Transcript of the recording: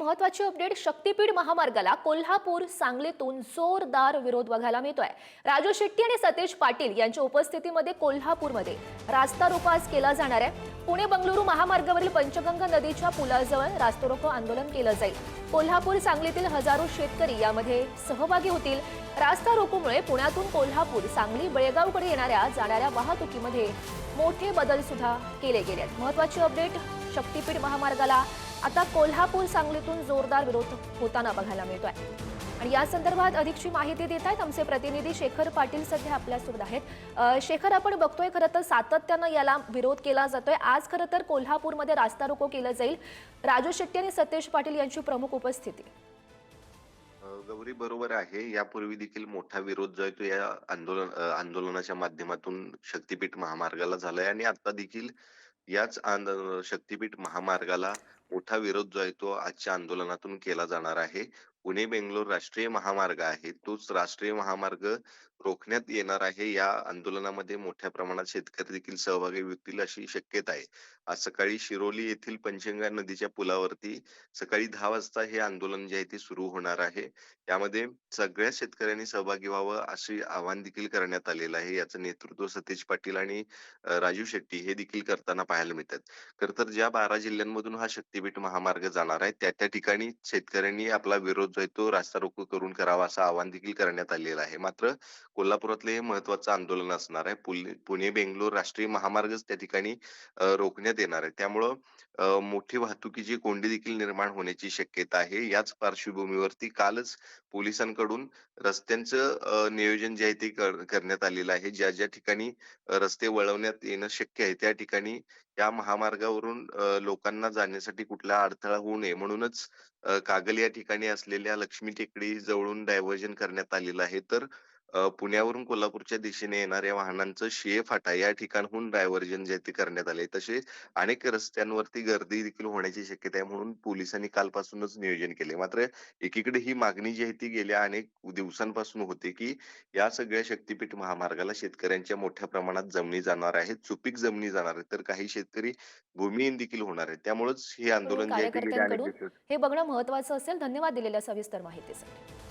महत्त्वाची अपडेट. शक्तीपीठ महामार्गाला कोल्हापूर सांगलीतून जोरदार विरोध बघायला मिळतोय. राजू शेट्टी आणि सतेज पाटील यांच्या उपस्थितीमध्ये कोल्हापूरमध्ये रास्ता रोको आज केला जाणार आहे. पुणे बंगळुरू महामार्गावरील पंचगंगा नदीच्या पुलाजवळ रास्ता रोको आंदोलन केलं जाईल. कोल्हापूर सांगलीतील हजारो शेतकरी यामध्ये सहभागी होतील. रास्ता रोकोमुळे पुण्यातून कोल्हापूर सांगली बेळगावकडे जाणाऱ्या वाहतुकीमध्ये मोठे बदल सुद्धा केले गेले आहेत. महत्त्वाची अपडेट. शक्तीपीठ महामार्गाला आता कोल्हापूर सांगलीतून जोरदार विरोध होताना बघायला मिळतोय. आणि या संदर्भात अधिकची माहिती देत आहेत आमचे प्रतिनिधी शेखर पाटील सध्या आपल्यासोबत आहेत. शेखर, आपण बघतोय खरं तर सातत्यानं याला विरोध केला जातोय. आज खरं तर कोल्हापूरमध्ये रास्ता रोको केलं जाईल. राजू शेट्टी आणि सतेज पाटील यांची प्रमुख उपस्थिती. गौरी बरोबर आहे. यापूर्वी देखील मोठा विरोध जो आहे तो या आंदोलनाच्या माध्यमातून शक्तीपीठ महामार्गाला झालाय आणि आता देखील याच शक्तीपीठ महामार्गाला मोठा विरोध जो आहे तो आजच्या आंदोलनातून केला जाणार आहे. पुणे बेंगलोर राष्ट्रीय महामार्ग आहे, तोच राष्ट्रीय महामार्ग रोखण्यात येणार आहे. या आंदोलनामध्ये मोठ्या प्रमाणात शेतकरी देखील सहभागी होतील अशी शक्यता आहे. आज सकाळी शिरोली येथील पंचगंगा नदीच्या पुलावरती सकाळी 10 वाजता हे आंदोलन जे आहे ते सुरू होणार आहे. यामध्ये सगळ्या शेतकऱ्यांनी सहभागी व्हावं असे आवाहन देखील करण्यात आलेलं आहे. याचं नेतृत्व सतेज पाटील आणि राजू शेट्टी हे देखील करताना पाहायला मिळतात. खरं तर ज्या 12 जिल्ह्यांमधून हा शक्तीपीठ महामार्ग जाणार आहे त्या ठिकाणी शेतकऱ्यांनी आपला विरोध जो आहे तो रास्ता रोको करून करावा असं आवाहन देखील करण्यात आलेलं आहे. मात्र कोल्हापुरातले हे महत्वाचं आंदोलन असणार आहे. पुणे बेंगलोर राष्ट्रीय महामार्गच त्या ठिकाणी रोखण्यात येणार आहे. त्यामुळं मोठी वाहतुकीची कोंडी देखील निर्माण होण्याची शक्यता आहे. याच पार्श्वभूमीवरती कालच पोलिसांकडून रस्त्यांचं नियोजन जे आहे ते करण्यात आलेलं आहे. ज्या ज्या ठिकाणी रस्ते वळवण्यात येणं शक्य आहे त्या ठिकाणी या महामार्गावरून लोकांना जाण्यासाठी कुठला अडथळा होऊ नये म्हणूनच कागल या ठिकाणी असलेल्या लक्ष्मी टेकडी जवळून डायव्हर्जन करण्यात आलेलं आहे. तर पुण्यावरून कोल्हापूरच्या दिशेने येणाऱ्या वाहनांचं शिळे फाटा या ठिकाणहून डायव्हर्जन जे ते करण्यात आले. तसे अनेक रस्त्यांवरती गर्दी देखील होण्याची शक्यता आहे म्हणून पोलिसांनी कालपासूनच नियोजन केले. मात्र एकीकडे ही मागणी जी आहे ती गेल्या अनेक दिवसांपासून होते की या सगळ्या शक्तीपीठ महामार्गाला शेतकऱ्यांच्या मोठ्या प्रमाणात जमिनी जाणार आहेत, सुपीक जमिनी जाणार आहेत, तर काही शेतकरी भूमिहीन देखील होणार आहेत. त्यामुळेच हे करून आंदोलन जे आहे ते गेल्या अनेक कार्यकर्त्यांकडून दिवस हे बघणं महत्त्वाचं असेल. धन्यवाद दिलेल्या सविस्तर माहितीसाठी.